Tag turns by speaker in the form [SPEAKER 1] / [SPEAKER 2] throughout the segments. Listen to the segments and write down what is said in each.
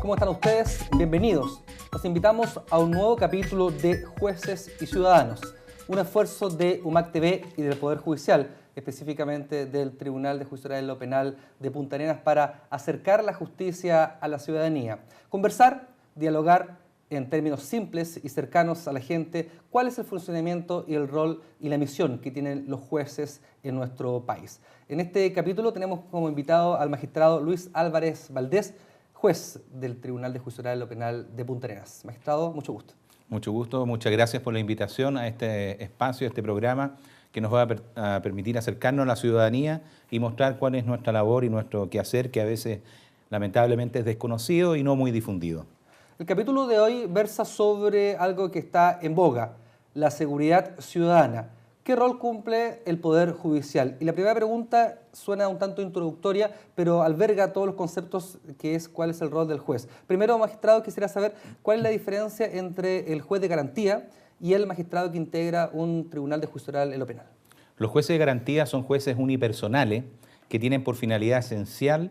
[SPEAKER 1] ¿Cómo están ustedes? Bienvenidos. Los invitamos a un nuevo capítulo de Jueces y Ciudadanos, un esfuerzo de UMAC TV y del Poder Judicial, específicamente del Tribunal de Justicia de lo Penal de Punta Arenas, para acercar la justicia a la ciudadanía, conversar, dialogar en términos simples y cercanos a la gente cuál es el funcionamiento y el rol y la misión que tienen los jueces en nuestro país. En este capítulo tenemos como invitado al magistrado Luis Álvarez Valdés, juez del Tribunal de Justicia de lo Penal de Punta Arenas. Magistrado, mucho gusto.
[SPEAKER 2] Mucho gusto, muchas gracias por la invitación a este espacio, a este programa que nos va a permitir acercarnos a la ciudadanía y mostrar cuál es nuestra labor y nuestro quehacer, que a veces lamentablemente es desconocido y no muy difundido.
[SPEAKER 1] El capítulo de hoy versa sobre algo que está en boga, la seguridad ciudadana. ¿Qué rol cumple el Poder Judicial? Y la primera pregunta suena un tanto introductoria, pero alberga todos los conceptos que es cuál es el rol del juez. Primero, magistrado, quisiera saber cuál es la diferencia entre el juez de garantía y el magistrado que integra un tribunal de justicia oral en lo penal.
[SPEAKER 2] Los jueces de garantía son jueces unipersonales que tienen por finalidad esencial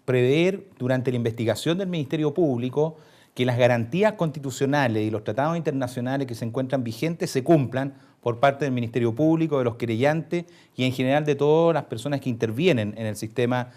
[SPEAKER 2] prever durante la investigación del Ministerio Público que las garantías constitucionales y los tratados internacionales que se encuentran vigentes se cumplan por parte del Ministerio Público, de los querellantes y en general de todas las personas que intervienen en el sistema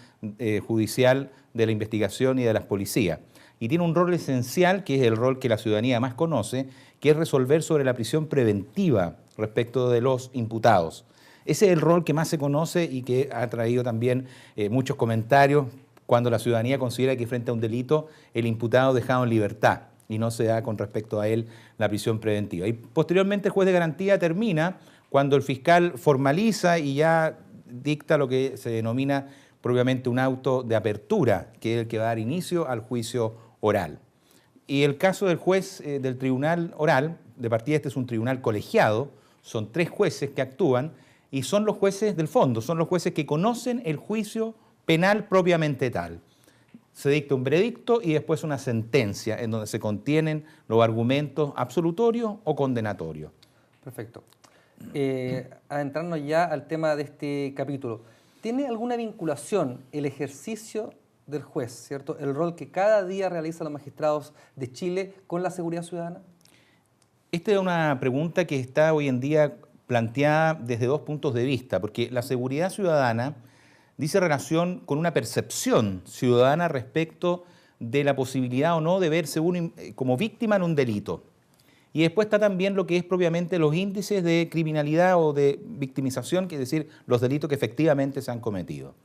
[SPEAKER 2] judicial de la investigación y de las policías. Y tiene un rol esencial, que es el rol que la ciudadanía más conoce, que es resolver sobre la prisión preventiva respecto de los imputados. Ese es el rol que más se conoce y que ha traído también muchos comentarios cuando la ciudadanía considera que frente a un delito el imputado dejado en libertad y no se da con respecto a él la prisión preventiva. Y posteriormente el juez de garantía termina cuando el fiscal formaliza y ya dicta lo que se denomina propiamente un auto de apertura, que es el que va a dar inicio al juicio oral. Y el caso del juez del tribunal oral, de partida este es un tribunal colegiado, son 3 jueces que actúan y son los jueces del fondo, son los jueces que conocen el juicio penal propiamente tal. Se dicta un veredicto y después una sentencia en donde se contienen los argumentos absolutorios o condenatorios.
[SPEAKER 1] Perfecto. Adentrarnos ya al tema de este capítulo. ¿Tiene alguna vinculación el ejercicio del juez, cierto, el rol que cada día realizan los magistrados de Chile con la seguridad ciudadana?
[SPEAKER 2] Esta es una pregunta que está hoy en día planteada desde 2 puntos de vista, porque la seguridad ciudadana dice relación con una percepción ciudadana respecto de la posibilidad o no de verse uno como víctima en un delito. Y después está también lo que es propiamente los índices de criminalidad o de victimización, que es decir, los delitos que efectivamente se han cometido.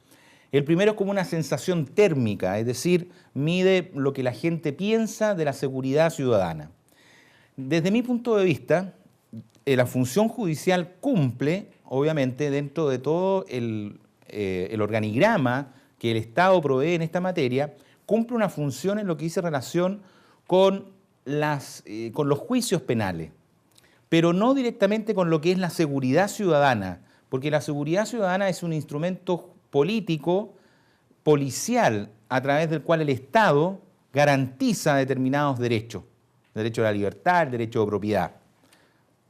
[SPEAKER 2] El primero es como una sensación térmica, es decir, mide lo que la gente piensa de la seguridad ciudadana. Desde mi punto de vista, la función judicial cumple, obviamente, dentro de todo el organigrama que el Estado provee en esta materia, cumple una función en lo que dice relación con los juicios penales, pero no directamente con lo que es la seguridad ciudadana, porque la seguridad ciudadana es un instrumento político, policial, a través del cual el Estado garantiza determinados derechos, el derecho a la libertad, el derecho de propiedad.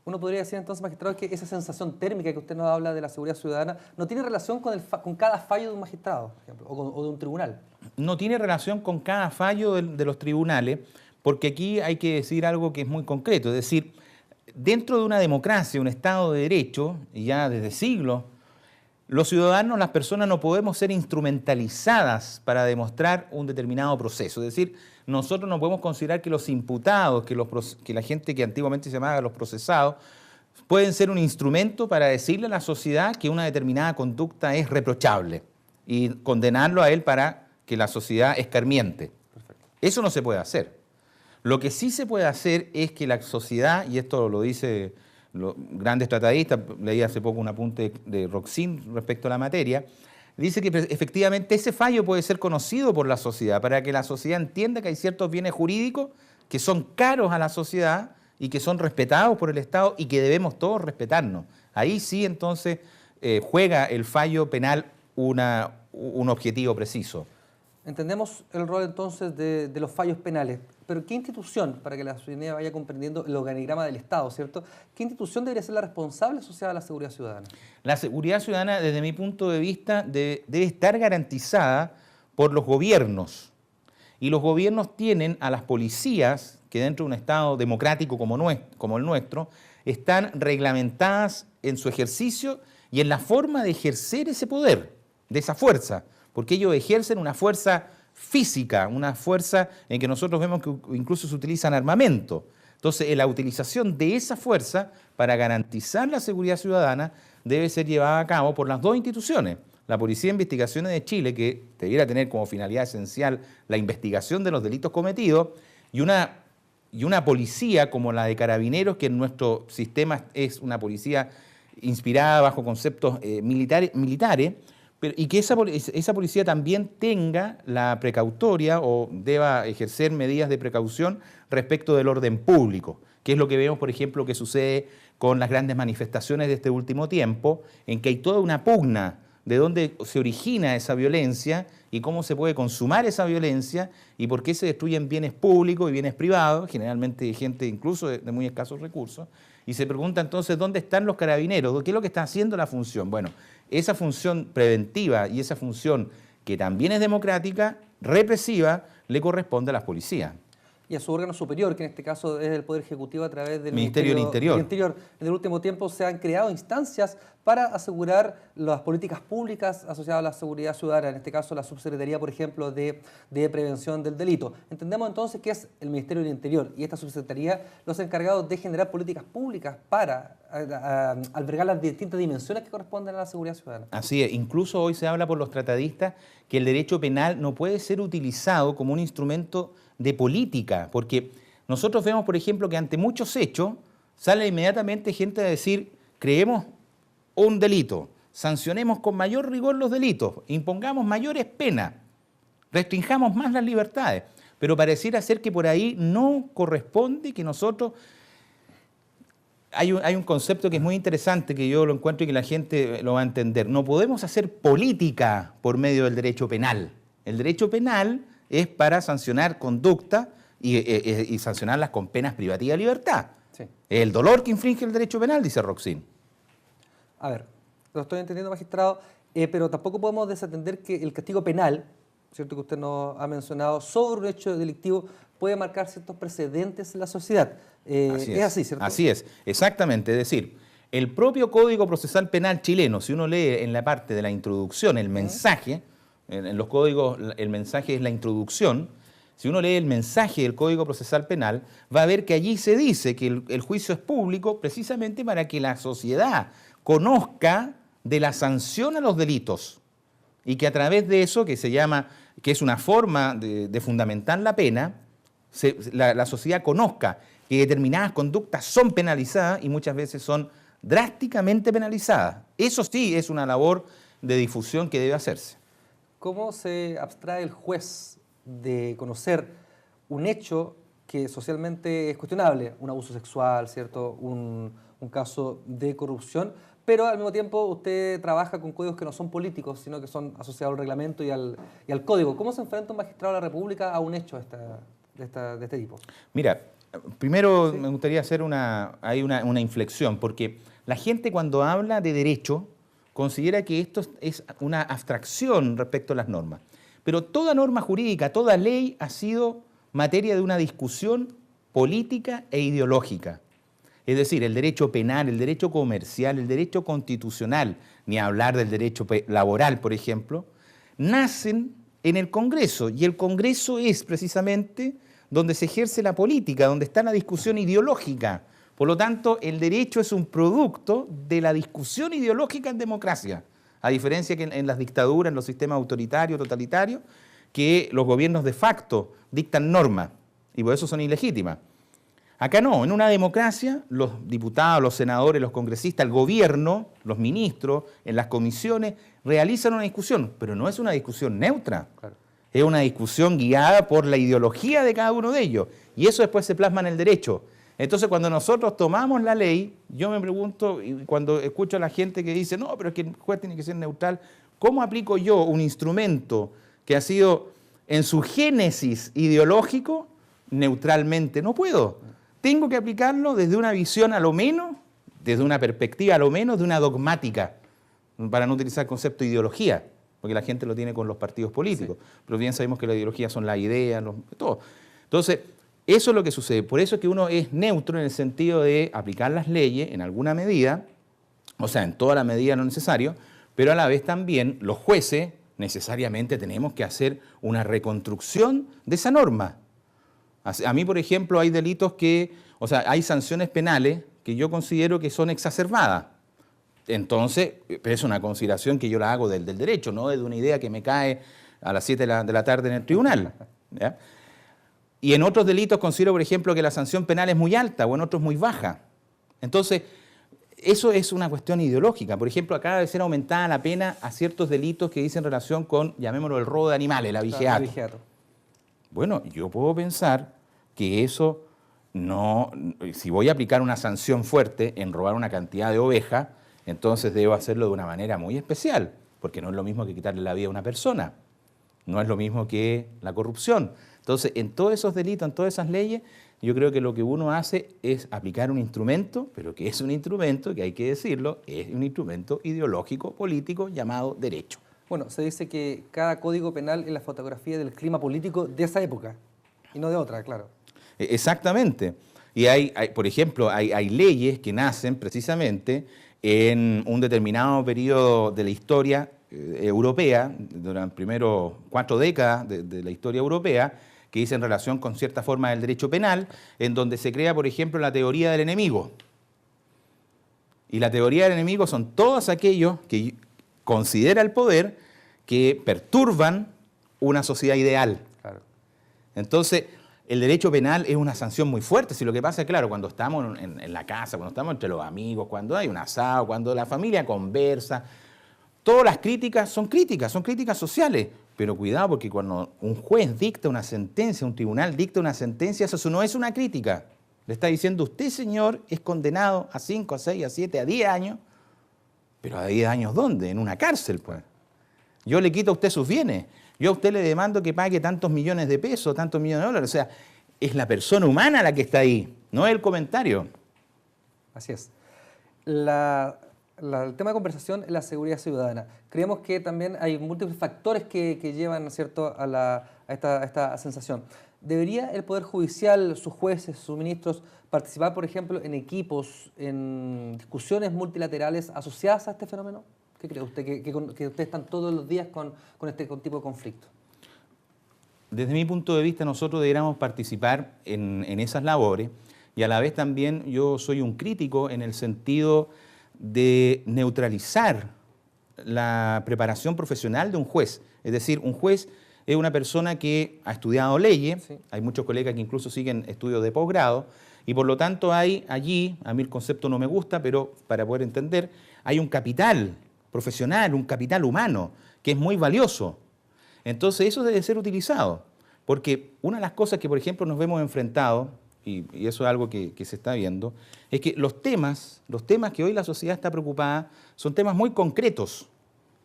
[SPEAKER 1] Uno podría decir entonces, magistrado, que esa sensación térmica que usted nos habla de la seguridad ciudadana no tiene relación con cada fallo de un magistrado, por ejemplo, o de un tribunal.
[SPEAKER 2] No tiene relación con cada fallo de los tribunales, porque aquí hay que decir algo que es muy concreto, es decir, dentro de una democracia, un Estado de Derecho, y ya desde siglos, los ciudadanos, las personas no podemos ser instrumentalizadas para demostrar un determinado proceso. Es decir, nosotros no podemos considerar que los imputados, que la gente que antiguamente se llamaba los procesados, pueden ser un instrumento para decirle a la sociedad que una determinada conducta es reprochable y condenarlo a él para que la sociedad escarmiente. Perfecto. Eso no se puede hacer. Lo que sí se puede hacer es que la sociedad, y esto lo dice los grandes tratadistas, leí hace poco un apunte de Roxin respecto a la materia, dice que efectivamente ese fallo puede ser conocido por la sociedad para que la sociedad entienda que hay ciertos bienes jurídicos que son caros a la sociedad y que son respetados por el Estado y que debemos todos respetarnos. Ahí sí entonces juega el fallo penal un objetivo preciso.
[SPEAKER 1] Entendemos el rol entonces de los fallos penales, pero ¿qué institución, para que la ciudadanía vaya comprendiendo el organigrama del Estado, ¿cierto? ¿Qué institución debería ser la responsable asociada a la seguridad ciudadana?
[SPEAKER 2] La seguridad ciudadana, desde mi punto de vista, debe estar garantizada por los gobiernos. Y los gobiernos tienen a las policías, que dentro de un Estado democrático como el nuestro, están reglamentadas en su ejercicio y en la forma de ejercer ese poder, de esa fuerza, porque ellos ejercen una fuerza física, una fuerza en que nosotros vemos que incluso se utilizan armamento. Entonces, la utilización de esa fuerza para garantizar la seguridad ciudadana debe ser llevada a cabo por las dos instituciones. La Policía de Investigaciones de Chile, que debiera tener como finalidad esencial la investigación de los delitos cometidos, y una policía como la de Carabineros, que en nuestro sistema es una policía inspirada bajo conceptos militares, y que esa policía también tenga la precautoria o deba ejercer medidas de precaución respecto del orden público, que es lo que vemos, por ejemplo, que sucede con las grandes manifestaciones de este último tiempo, en que hay toda una pugna de dónde se origina esa violencia y cómo se puede consumar esa violencia y por qué se destruyen bienes públicos y bienes privados, generalmente de gente incluso de muy escasos recursos, y se pregunta entonces dónde están los carabineros, qué es lo que está haciendo la función. Bueno, esa función preventiva y esa función que también es democrática, represiva, le corresponde a las policías.
[SPEAKER 1] Y a su órgano superior, que en este caso es el Poder Ejecutivo a través del
[SPEAKER 2] Ministerio del Interior.
[SPEAKER 1] En el último tiempo se han creado instancias para asegurar las políticas públicas asociadas a la seguridad ciudadana, en este caso la Subsecretaría, por ejemplo, de Prevención del Delito. Entendemos entonces que es el Ministerio del Interior y esta Subsecretaría los encargados de generar políticas públicas para albergar las distintas dimensiones que corresponden a la seguridad ciudadana.
[SPEAKER 2] Así es, incluso hoy se habla por los tratadistas que el derecho penal no puede ser utilizado como un instrumento de política, porque nosotros vemos, por ejemplo, que ante muchos hechos sale inmediatamente gente a decir, creemos un delito, sancionemos con mayor rigor los delitos, impongamos mayores penas, restringamos más las libertades, pero pareciera ser que por ahí no corresponde que nosotros... Hay un concepto que es muy interesante, que yo lo encuentro y que la gente lo va a entender. No podemos hacer política por medio del derecho penal. El derecho penal es para sancionar conducta y sancionarlas con penas privativas de libertad. Sí. El dolor que infringe el derecho penal, dice Roxin.
[SPEAKER 1] A ver, lo estoy entendiendo, magistrado, pero tampoco podemos desatender que el castigo penal, cierto que usted nos ha mencionado, sobre un hecho delictivo puede marcar ciertos precedentes en la sociedad. Es así, ¿cierto?
[SPEAKER 2] Así es, exactamente. Es decir, el propio Código Procesal Penal chileno, si uno lee en la parte de la introducción el mensaje, en los códigos el mensaje es la introducción, si uno lee el mensaje del Código Procesal Penal, va a ver que allí se dice que el juicio es público precisamente para que la sociedad conozca de la sanción a los delitos y que a través de eso, que se llama, que es una forma de fundamentar la pena, la sociedad conozca que determinadas conductas son penalizadas y muchas veces son drásticamente penalizadas. Eso sí es una labor de difusión que debe hacerse.
[SPEAKER 1] ¿Cómo se abstrae el juez de conocer un hecho que socialmente es cuestionable, un abuso sexual, ¿cierto? Un caso de corrupción, pero al mismo tiempo usted trabaja con códigos que no son políticos, sino que son asociados al reglamento y al código? ¿Cómo se enfrenta un magistrado de la República a un hecho de este tipo?
[SPEAKER 2] Mira, primero me gustaría hacer una inflexión, porque la gente cuando habla de derecho considera que esto es una abstracción respecto a las normas. Pero toda norma jurídica, toda ley ha sido materia de una discusión política e ideológica. Es decir, el derecho penal, el derecho comercial, el derecho constitucional, ni hablar del derecho laboral, por ejemplo, nacen en el Congreso. Y el Congreso es precisamente donde se ejerce la política, donde está la discusión ideológica. Por lo tanto, el derecho es un producto de la discusión ideológica en democracia, a diferencia que en las dictaduras, en los sistemas autoritarios, totalitarios, que los gobiernos de facto dictan normas y por eso son ilegítimas. Acá no, en una democracia, los diputados, los senadores, los congresistas, el gobierno, los ministros, en las comisiones, realizan una discusión, pero no es una discusión neutra. Claro. Es una discusión guiada por la ideología de cada uno de ellos y eso después se plasma en el derecho. Entonces, cuando nosotros tomamos la ley, yo me pregunto, y cuando escucho a la gente que dice, no, pero es que el juez tiene que ser neutral, ¿cómo aplico yo un instrumento que ha sido en su génesis ideológico neutralmente? No puedo. Tengo que aplicarlo desde una visión a lo menos, desde una perspectiva a lo menos de una dogmática, para no utilizar el concepto de ideología. porque la gente lo tiene con los partidos políticos, pero bien sabemos que la ideología son las ideas, todo. Entonces, eso es lo que sucede. Por eso es que uno es neutro en el sentido de aplicar las leyes en alguna medida, o sea, en toda la medida no necesario, pero a la vez también los jueces necesariamente tenemos que hacer una reconstrucción de esa norma. A mí, por ejemplo, hay delitos que, o sea, hay sanciones penales que yo considero que son exacerbadas. Entonces, pero es una consideración que yo la hago del derecho, no de una idea que me cae a las 7 de la tarde en el tribunal, ¿ya? Y en otros delitos considero, por ejemplo, que la sanción penal es muy alta o en otros muy baja. Entonces, eso es una cuestión ideológica. Por ejemplo, acaba de ser aumentada la pena a ciertos delitos que dicen relación con, llamémoslo, el robo de animales, el abigeato. Bueno, yo puedo pensar que eso no, si voy a aplicar una sanción fuerte en robar una cantidad de ovejas, entonces debo hacerlo de una manera muy especial, porque no es lo mismo que quitarle la vida a una persona, no es lo mismo que la corrupción. Entonces, en todos esos delitos, en todas esas leyes, yo creo que lo que uno hace es aplicar un instrumento, pero que es un instrumento, que hay que decirlo, es un instrumento ideológico, político, llamado derecho.
[SPEAKER 1] Bueno, se dice que cada código penal es la fotografía del clima político de esa época y no de otra, claro.
[SPEAKER 2] Exactamente. Y por ejemplo, hay leyes que nacen precisamente en un determinado periodo de la historia europea, durante las primeras 4 décadas de la historia europea, que dicen relación con cierta forma del derecho penal, en donde se crea, por ejemplo, la teoría del enemigo. Y la teoría del enemigo son todos aquellos que considera el poder que perturban una sociedad ideal. Claro. Entonces, el derecho penal es una sanción muy fuerte. Si lo que pasa es, claro, cuando estamos en la casa, cuando estamos entre los amigos, cuando hay un asado, cuando la familia conversa, todas las críticas son críticas sociales. Pero cuidado, porque cuando un juez dicta una sentencia, un tribunal dicta una sentencia, eso no es una crítica. Le está diciendo, usted, señor, es condenado a 5, a 6, a 7, a 10 años. ¿Pero a 10 años dónde? En una cárcel, pues. Yo le quito a usted sus bienes. Yo a usted le demando que pague tantos millones de pesos, tantos millones de dólares. O sea, es la persona humana la que está ahí, no es el comentario.
[SPEAKER 1] Así es. El tema de conversación es la seguridad ciudadana. Creemos que también hay múltiples factores que llevan, ¿cierto?, a esta sensación. ¿Debería el Poder Judicial, sus jueces, sus ministros, participar, por ejemplo, en equipos, en discusiones multilaterales asociadas a este fenómeno? ¿Qué cree usted? Que ustedes están todos los días con este tipo de conflicto.
[SPEAKER 2] Desde mi punto de vista, nosotros deberíamos participar en esas labores y a la vez también yo soy un crítico en el sentido de neutralizar la preparación profesional de un juez. Es decir, un juez es una persona que ha estudiado leyes, sí. Hay muchos colegas que incluso siguen estudios de posgrado, y por lo tanto hay allí, a mí el concepto no me gusta, pero para poder entender, hay un capital profesional, un capital humano, que es muy valioso. Entonces eso debe ser utilizado, porque una de las cosas que, por ejemplo, nos vemos enfrentados, y eso es algo que se está viendo, es que los temas que hoy la sociedad está preocupada son temas muy concretos,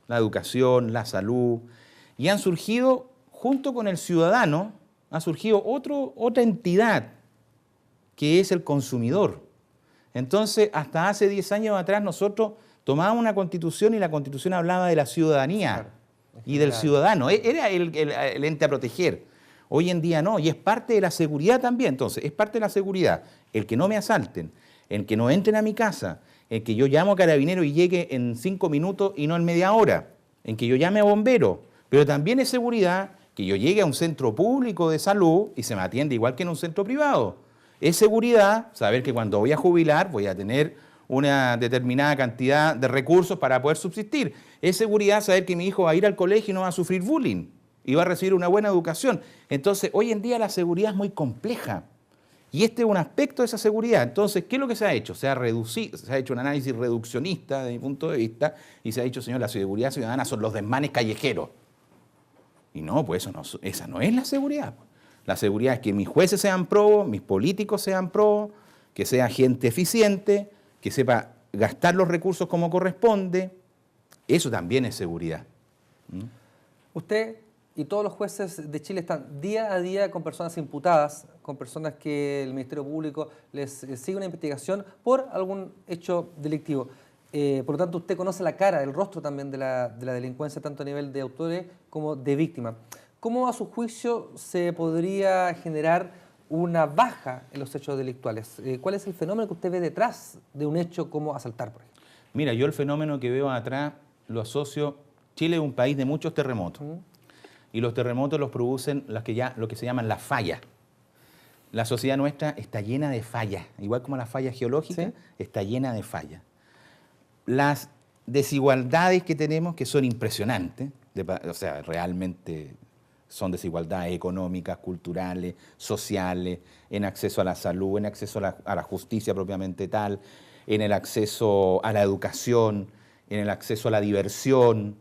[SPEAKER 2] la educación, la salud, y han surgido, junto con el ciudadano, ha surgido otra entidad, que es el consumidor. Entonces, hasta hace 10 años atrás nosotros tomábamos una constitución y la constitución hablaba de la ciudadanía, claro, y del ciudadano, era el ente a proteger. Hoy en día no, y es parte de la seguridad también. Entonces, es parte de la seguridad el que no me asalten, el que no entren a mi casa, el que yo llamo a carabinero y llegue en 5 minutos y no en media hora, en que yo llame a bombero, pero también es seguridad que yo llegue a un centro público de salud y se me atiende igual que en un centro privado. Es seguridad saber que cuando voy a jubilar voy a tener una determinada cantidad de recursos para poder subsistir. Es seguridad saber que mi hijo va a ir al colegio y no va a sufrir bullying y va a recibir una buena educación. Entonces, hoy en día la seguridad es muy compleja y este es un aspecto de esa seguridad. Entonces, ¿qué es lo que se ha hecho? Se ha hecho un análisis reduccionista desde mi punto de vista y se ha dicho, señor, la seguridad ciudadana son los desmanes callejeros. Y no, pues esa no es la seguridad. La seguridad es que mis jueces sean probos, mis políticos sean probos, que sea gente eficiente, que sepa gastar los recursos como corresponde. Eso también es seguridad.
[SPEAKER 1] Usted y todos los jueces de Chile están día a día con personas imputadas, con personas que el Ministerio Público les sigue una investigación por algún hecho delictivo. Por lo tanto, usted conoce la cara, el rostro también de la delincuencia, tanto a nivel de autores como de víctimas. ¿Cómo a su juicio se podría generar una baja en los hechos delictuales? ¿Cuál es el fenómeno que usted ve detrás de un hecho como asaltar, por ejemplo?
[SPEAKER 2] Mira, yo el fenómeno que veo atrás lo asocio. Chile es un país de muchos terremotos. Y los terremotos los producen lo que se llaman las fallas. La sociedad nuestra está llena de fallas, igual como las fallas geológicas, ¿sí? Está llena de fallas. Las desigualdades que tenemos, que son impresionantes, o sea, realmente son desigualdades económicas, culturales, sociales, en acceso a la salud, en acceso a la justicia propiamente tal, en el acceso a la educación, en el acceso a la diversión.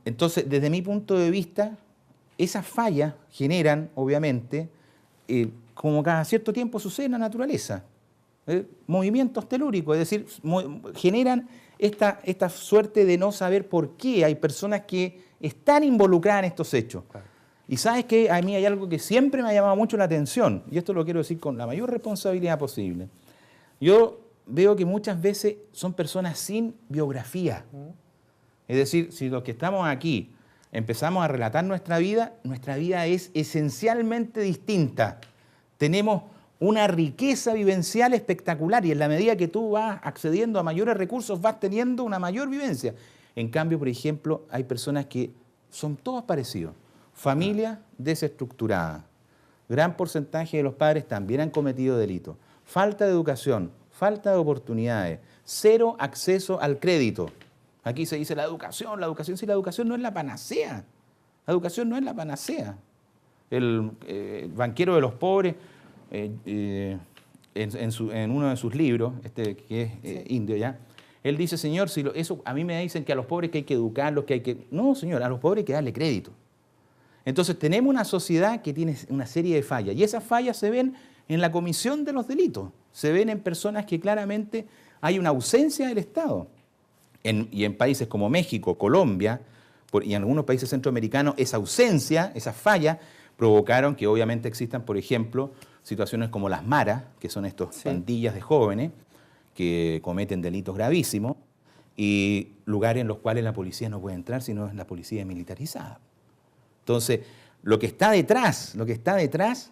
[SPEAKER 2] Entonces, desde mi punto de vista, esas fallas generan, obviamente, como cada cierto tiempo sucede en la naturaleza, movimientos telúricos, es decir, generan esta suerte de no saber por qué hay personas que están involucradas en estos hechos. Claro. Y sabes que a mí hay algo que siempre me ha llamado mucho la atención, y esto lo quiero decir con la mayor responsabilidad posible. Yo veo que muchas veces son personas sin biografía. Es decir, si los que estamos aquí empezamos a relatar nuestra vida es esencialmente distinta. Tenemos una riqueza vivencial espectacular y en la medida que tú vas accediendo a mayores recursos vas teniendo una mayor vivencia. En cambio, por ejemplo, hay personas que son todos parecidos. Familia desestructurada. Gran porcentaje de los padres también han cometido delitos. Falta de educación, falta de oportunidades, cero acceso al crédito. Aquí se dice la educación, sí, la educación no es la panacea. La educación no es la panacea. El banquero de los pobres, en uno de sus libros, que es indio ya, él dice, señor, eso a mí me dicen que a los pobres que hay que educarlos, que hay que... No, señor, a los pobres hay que darle crédito. Entonces tenemos una sociedad que tiene una serie de fallas y esas fallas se ven en la comisión de los delitos, se ven en personas que claramente hay una ausencia del Estado. Y en países como México, Colombia y en algunos países centroamericanos, esa ausencia, esas fallas, provocaron que obviamente existan, por ejemplo, situaciones como las maras, que son estas pandillas de jóvenes que cometen delitos gravísimos, y lugares en los cuales la policía no puede entrar, sino es la policía militarizada. Entonces, lo que está detrás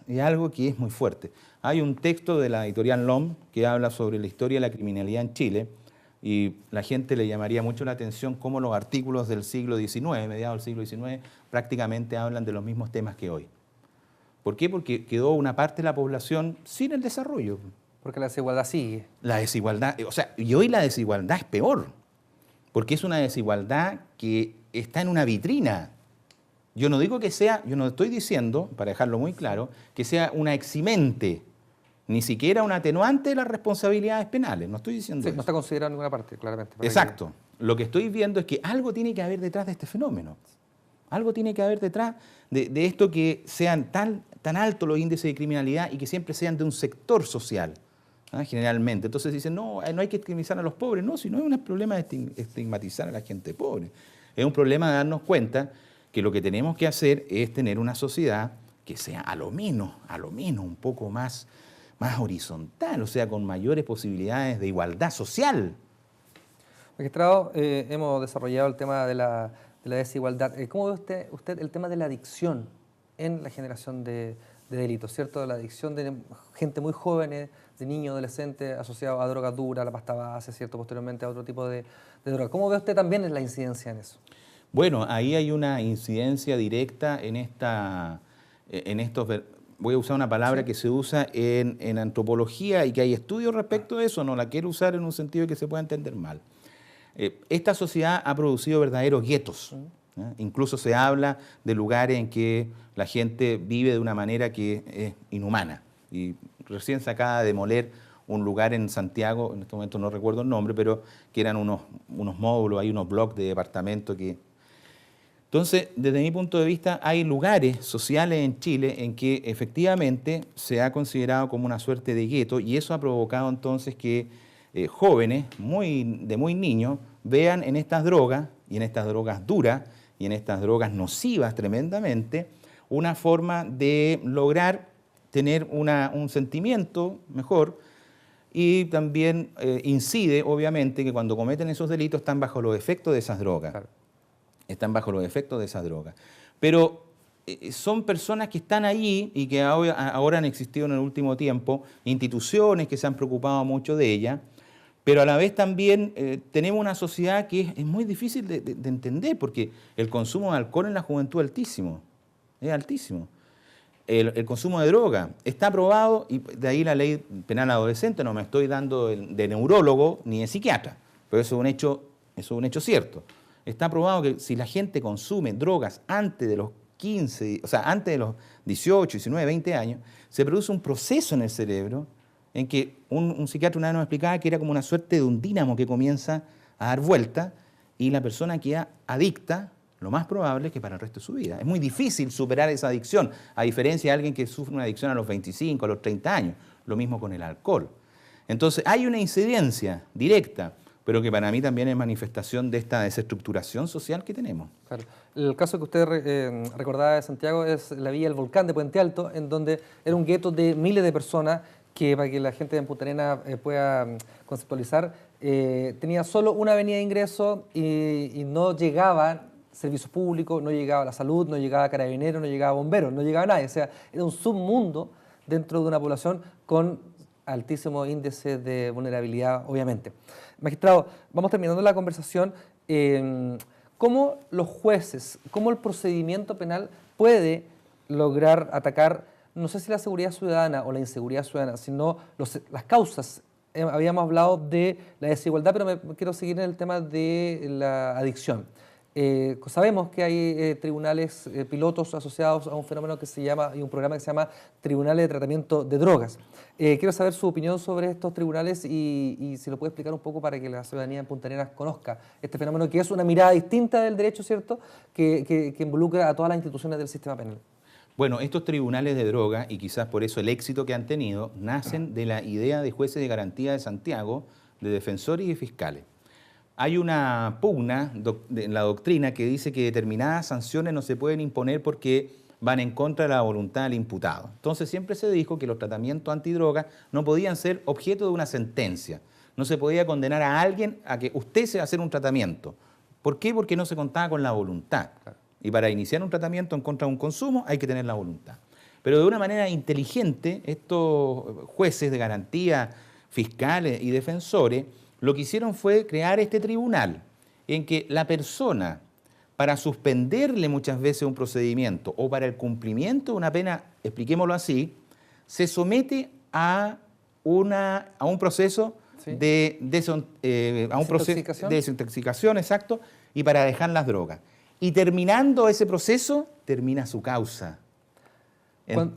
[SPEAKER 2] es algo que es muy fuerte. Hay un texto de la editorial LOM que habla sobre la historia de la criminalidad en Chile, y la gente le llamaría mucho la atención cómo los artículos del siglo XIX, mediados del siglo XIX, prácticamente hablan de los mismos temas que hoy. ¿Por qué? Porque quedó una parte de la población sin el desarrollo.
[SPEAKER 1] Porque la desigualdad sigue. La
[SPEAKER 2] desigualdad, o sea, y hoy la desigualdad es peor, porque es una desigualdad que está en una vitrina. Yo no estoy diciendo, para dejarlo muy claro, que sea una eximente, ni siquiera un atenuante de las responsabilidades penales. No estoy diciendo eso.
[SPEAKER 1] No está considerado en ninguna parte, claramente.
[SPEAKER 2] Exacto. Lo que estoy viendo es que algo tiene que haber detrás de este fenómeno. Algo tiene que haber detrás de esto, que sean tan altos los índices de criminalidad y que siempre sean de un sector social, generalmente. Entonces dicen, no hay que estigmatizar a los pobres. No, si no es un problema de estigmatizar a la gente pobre. Es un problema de darnos cuenta que lo que tenemos que hacer es tener una sociedad que sea a lo menos un poco más horizontal, o sea, con mayores posibilidades de igualdad social.
[SPEAKER 1] Magistrado, hemos desarrollado el tema de la desigualdad. ¿Cómo ve usted el tema de la adicción en la generación de delitos, ¿cierto? La adicción de gente muy joven, de niños, adolescentes, asociados a drogas duras, a la pasta base, ¿cierto? Posteriormente a otro tipo de droga. ¿Cómo ve usted también la incidencia en eso?
[SPEAKER 2] Bueno, ahí hay una incidencia directa en estos... Voy a usar una palabra que se usa en antropología y que hay estudios respecto de eso, no la quiero usar en un sentido que se pueda entender mal. Esta sociedad ha producido verdaderos guetos. Incluso se habla de lugares en que la gente vive de una manera que es inhumana. Y recién se acaba de demoler un lugar en Santiago, en este momento no recuerdo el nombre, pero que eran unos módulos, hay unos bloques de departamentos que... Entonces, desde mi punto de vista, hay lugares sociales en Chile en que efectivamente se ha considerado como una suerte de gueto y eso ha provocado entonces que jóvenes, de muy niños, vean en estas drogas, y en estas drogas duras, y en estas drogas nocivas tremendamente, una forma de lograr tener un sentimiento mejor, y también incide, obviamente, que cuando cometen esos delitos están bajo los efectos de esas drogas.
[SPEAKER 1] Claro.
[SPEAKER 2] Están bajo los efectos de esas drogas. Pero son personas que están allí y que ahora han existido en el último tiempo instituciones que se han preocupado mucho de ellas, pero a la vez también tenemos una sociedad que es muy difícil de entender, porque el consumo de alcohol en la juventud es altísimo, es altísimo. El consumo de droga está aprobado, y de ahí la ley penal adolescente, no me estoy dando de neurólogo ni de psiquiatra, pero eso es un hecho cierto. Está aprobado que si la gente consume drogas antes de los 15, o sea, antes de los 18, 19, 20 años, se produce un proceso en el cerebro en que un psiquiatra una vez nos explicaba que era como una suerte de un dínamo que comienza a dar vuelta y la persona queda adicta, lo más probable es que para el resto de su vida. Es muy difícil superar esa adicción, a diferencia de alguien que sufre una adicción a los 25, a los 30 años. Lo mismo con el alcohol. Entonces, hay una incidencia directa, pero que para mí también es manifestación de esta desestructuración social que tenemos.
[SPEAKER 1] Claro. El caso que usted recordaba de Santiago es la Villa del Volcán de Puente Alto, en donde era un gueto de miles de personas que, para que la gente de Punta Arenas pueda conceptualizar, tenía solo una avenida de ingreso y no llegaba servicios públicos, no llegaba la salud, no llegaba carabineros, no llegaba bomberos, no llegaba nadie. O sea, era un submundo dentro de una población con altísimo índice de vulnerabilidad, obviamente. Magistrado, vamos terminando la conversación. ¿Cómo los jueces, cómo el procedimiento penal puede lograr atacar, no sé si la seguridad ciudadana o la inseguridad ciudadana, sino las causas? Habíamos hablado de la desigualdad, pero me quiero seguir en el tema de la adicción. Sabemos que hay tribunales pilotos asociados a un fenómeno que se llama, y un programa que se llama Tribunales de Tratamiento de Drogas. Quiero saber su opinión sobre estos tribunales y si lo puede explicar un poco para que la ciudadanía en Punta Arenas conozca este fenómeno, que es una mirada distinta del derecho, ¿cierto?, que involucra a todas las instituciones del sistema penal.
[SPEAKER 2] Bueno, estos tribunales de droga, y quizás por eso el éxito que han tenido, nacen de la idea de jueces de garantía de Santiago, de defensores y de fiscales. Hay una pugna en la doctrina que dice que determinadas sanciones no se pueden imponer porque van en contra de la voluntad del imputado. Entonces siempre se dijo que los tratamientos antidrogas no podían ser objeto de una sentencia. No se podía condenar a alguien a que usted se va a hacer un tratamiento. ¿Por qué? Porque no se contaba con la voluntad. Y para iniciar un tratamiento en contra de un consumo hay que tener la voluntad. Pero de una manera inteligente, estos jueces de garantía, fiscales y defensores, lo que hicieron fue crear este tribunal en que la persona, para suspenderle muchas veces un procedimiento o para el cumplimiento de una pena, expliquémoslo así, se somete a un proceso de desintoxicación, exacto, y para dejar las drogas. Y terminando ese proceso, termina su causa.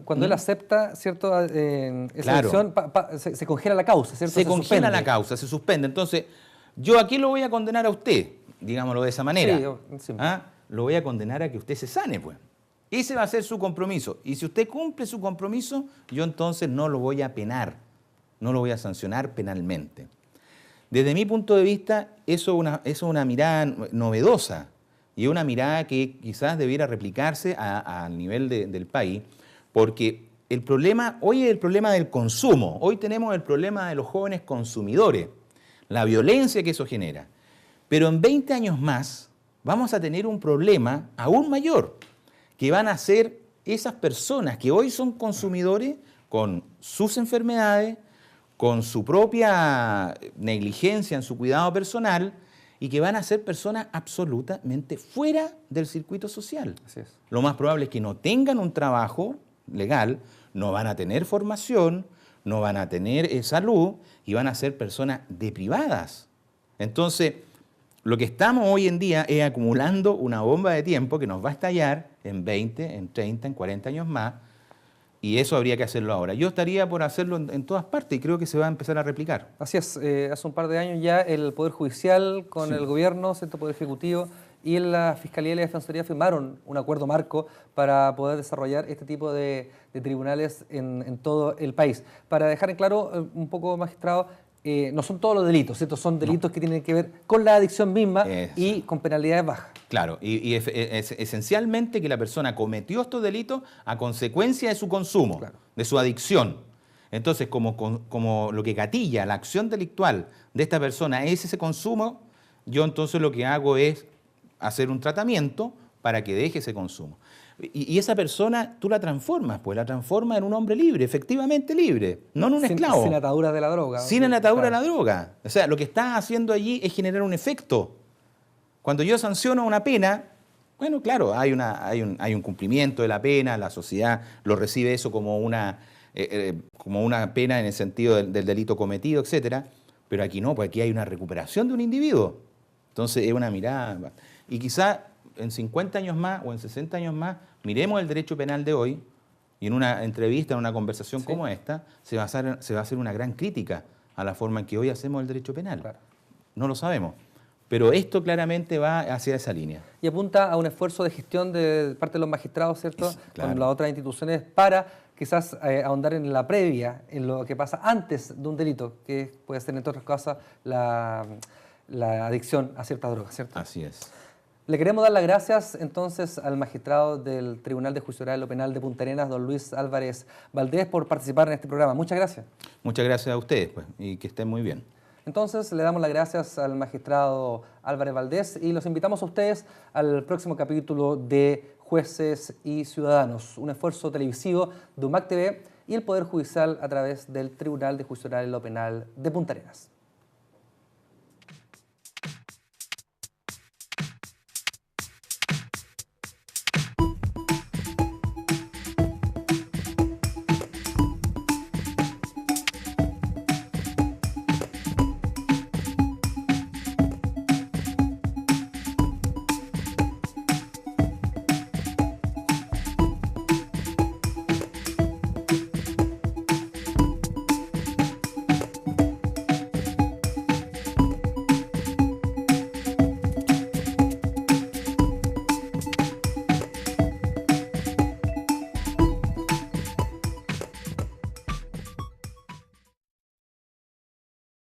[SPEAKER 1] Cuando él acepta, ¿cierto?, esa
[SPEAKER 2] claro,
[SPEAKER 1] acción, se congela la causa, ¿cierto?
[SPEAKER 2] Se congela la causa, se suspende. Entonces, yo aquí lo voy a condenar a usted, digámoslo de esa manera.
[SPEAKER 1] Sí.
[SPEAKER 2] Lo voy a condenar a que usted se sane, pues. Ese va a ser su compromiso. Y si usted cumple su compromiso, yo entonces no lo voy a penar, no lo voy a sancionar penalmente. Desde mi punto de vista, eso es una mirada novedosa y una mirada que quizás debiera replicarse al nivel del país, porque el problema, hoy es el problema del consumo, hoy tenemos el problema de los jóvenes consumidores, la violencia que eso genera. Pero en 20 años más vamos a tener un problema aún mayor, que van a ser esas personas que hoy son consumidores con sus enfermedades, con su propia negligencia en su cuidado personal, y que van a ser personas absolutamente fuera del circuito social.
[SPEAKER 1] Así es.
[SPEAKER 2] Lo más probable es que no tengan un trabajo legal, no van a tener formación, no van a tener salud y van a ser personas deprivadas. Entonces, lo que estamos hoy en día es acumulando una bomba de tiempo que nos va a estallar en 20, en 30, en 40 años más, y eso habría que hacerlo ahora. Yo estaría por hacerlo en todas partes y creo que se va a empezar a replicar.
[SPEAKER 1] Así es, hace un par de años ya el Poder Judicial con el Gobierno, ¿cierto?, Poder Ejecutivo y la Fiscalía y la Defensoría firmaron un acuerdo marco para poder desarrollar este tipo de tribunales en todo el país. Para dejar en claro un poco, magistrado, no son todos los delitos, ¿cierto? Son delitos que tienen que ver con la adicción misma y con penalidades bajas.
[SPEAKER 2] Claro, y es esencialmente que la persona cometió estos delitos a consecuencia de su consumo, de su adicción. Entonces, como lo que gatilla la acción delictual de esta persona es ese consumo, yo entonces lo que hago es hacer un tratamiento para que deje ese consumo. Y esa persona tú la transformas, pues la transformas en un hombre libre, efectivamente libre, no en un esclavo.
[SPEAKER 1] Sin ataduras de la droga.
[SPEAKER 2] Sin la atadura de la droga. O sea, lo que estás haciendo allí es generar un efecto. Cuando yo sanciono una pena, bueno, claro, hay un cumplimiento de la pena, la sociedad lo recibe eso como una pena en el sentido del delito cometido, etcétera, pero aquí no, pues aquí hay una recuperación de un individuo. Entonces es una mirada. Y quizá en 50 años más o en 60 años más miremos el derecho penal de hoy y en una entrevista, en una conversación como esta, se va a hacer una gran crítica a la forma en que hoy hacemos el derecho penal.
[SPEAKER 1] Claro.
[SPEAKER 2] No lo sabemos. Pero esto claramente va hacia esa línea.
[SPEAKER 1] Y apunta a un esfuerzo de gestión de parte de los magistrados, ¿cierto?
[SPEAKER 2] Claro.
[SPEAKER 1] Con las otras instituciones para quizás ahondar en la previa, en lo que pasa antes de un delito, que puede ser, entre otras cosas, la adicción a ciertas drogas, ¿cierto?
[SPEAKER 2] Así es.
[SPEAKER 1] Le queremos dar las gracias entonces al magistrado del Tribunal de Juicio Oral y Penal de Punta Arenas, don Luis Álvarez Valdés, por participar en este programa. Muchas gracias.
[SPEAKER 2] Muchas gracias a ustedes, pues, y que estén muy bien.
[SPEAKER 1] Entonces, le damos las gracias al magistrado Álvarez Valdés y los invitamos a ustedes al próximo capítulo de Jueces y Ciudadanos, un esfuerzo televisivo de UMAC TV y el Poder Judicial a través del Tribunal de Juicio Oral y Penal de Punta Arenas.